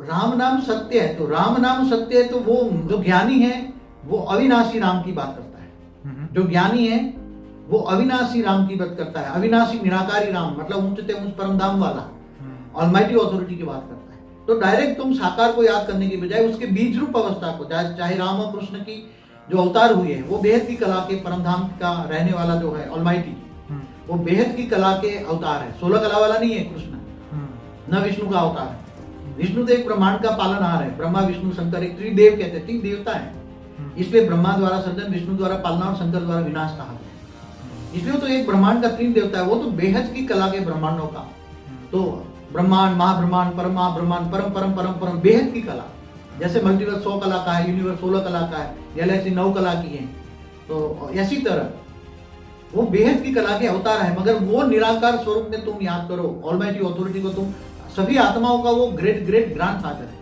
राम नाम सत्य है, तो राम नाम सत्य है, तो वो जो ज्ञानी है वो अविनाशी राम की बात करता है। जो ज्ञानी है वो अविनाशी राम की बात करता है, अविनाशी निराकारी राम, मतलब ऊंचते ऊंच परम धाम वाला ऑलमाइटी अथॉरिटी की बात करता है। तो डायरेक्ट तुम साकार को याद करने की बजाय उसके बीज रूप अवस्था को, चाहे राम और कृष्ण की जो अवतार हुए हैं वो बेहद की कला के परम धाम का रहने वाला जो है ऑलमाइटी, वो बेहद की कला के अवतार है, 16 कला वाला नहीं है कृष्ण, न विष्णु का अवतार है। विष्णु तो एक ब्रह्मांड का पालनहार है, ब्रह्मा विष्णु शंकर एक त्रिदेव कहते हैं, 3 देवता है, इसलिए ब्रह्मा द्वारा सृजन, विष्णु द्वारा पालना और शंकर द्वारा विनाश कहा गया। इसलिए तो एक ब्रह्मांड का 3 देवता है, वो तो बेहद की कला के ब्रह्मांडों का, तो ब्रह्मांड, महाब्रह्मांड, परम महाब्रह्मांड, परम परम परम परम बेहद की कला। जैसे मल्टीवर्स 100 कला का है, यूनिवर्स 16 कला का है, गैलेक्सी 9 कला की है, तो ऐसी तरह वो बेहद की कला के अवतार है। मगर वो निराकार स्वरूप में तुम याद करो, ऑलमाइटी अथॉरिटी को, तुम सभी आत्माओं का वो ग्रेट ग्रेट ग्रैंडफादर है,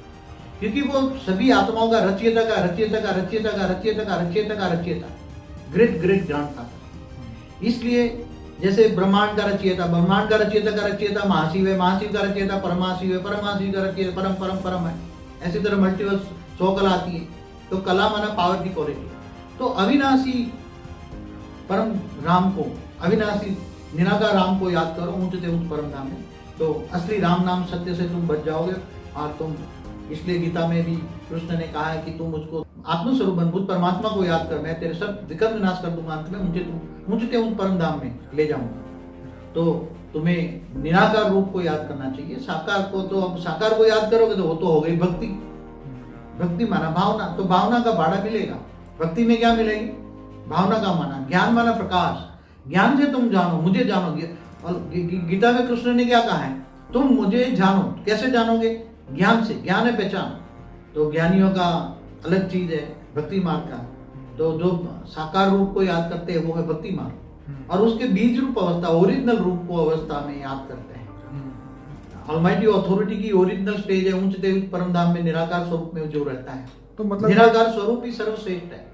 क्योंकि वो सभी आत्माओं का रचयिता का रचयिता का रचयिता का रचयिता का रचयिता का रचयिता, ग्रेट ग्रेट ग्रैंडफादर। इसलिए जैसे ब्रह्मांड का रचयिता, ब्रह्मांड का रचयिता का रचयिता महाशिव है, महाशिव का रचयिता परमाशिव है, परमाशिव का रचयिता परम परम परम है। ऐसी तरह मल्टीवर्स 100 कला आती है, तो कला माना पावर की क्वालिटी। तो अविनाशी परम राम को, अविनाशी निराकार राम को याद करो ऊंचते ऊंच परम धाम में, तो असली राम नाम सत्य से तुम बच जाओगे। और तुम, इसलिए गीता में भी कृष्ण ने कहा है कि तुम मुझको आत्मस्वरूप बनभूत परमात्मा को याद कर, मैं तेरे सब विकर्म विनाश कर दूंगा, अंत में ऊंचते ऊंच परम धाम में ले जाऊंगा। तो तुम्हें निराकार रूप को याद करना चाहिए। साकार को, तो अब साकार को याद करोगे तो वो तो हो गई भक्ति। भक्ति माना भावना, तो भावना का भाड़ा मिलेगा। भक्ति में क्या मिलेगी? भावना का माना, ज्ञान माना प्रकाश, ज्ञान से तुम जानो, मुझे जानोगे। और गीता में कृष्ण ने क्या कहा है? तुम मुझे जानो। कैसे जानोगे? ज्ञान से। ज्ञान है पहचान। तो ज्ञानियों का अलग चीज है भक्ति मार्ग का। तो जो साकार रूप को याद करते हैं वो है भक्ति मार्ग, और उसके बीज रूप अवस्था, ओरिजिनल रूप को अवस्था में याद करते हैं। ऑलमाइटी अथॉरिटी की ओरिजिनल स्टेज है ऊंचते ऊंच परम धाम में निराकार स्वरूप में जो रहता है। तो मतलब निराकार स्वरूप ही सर्वश्रेष्ठ है।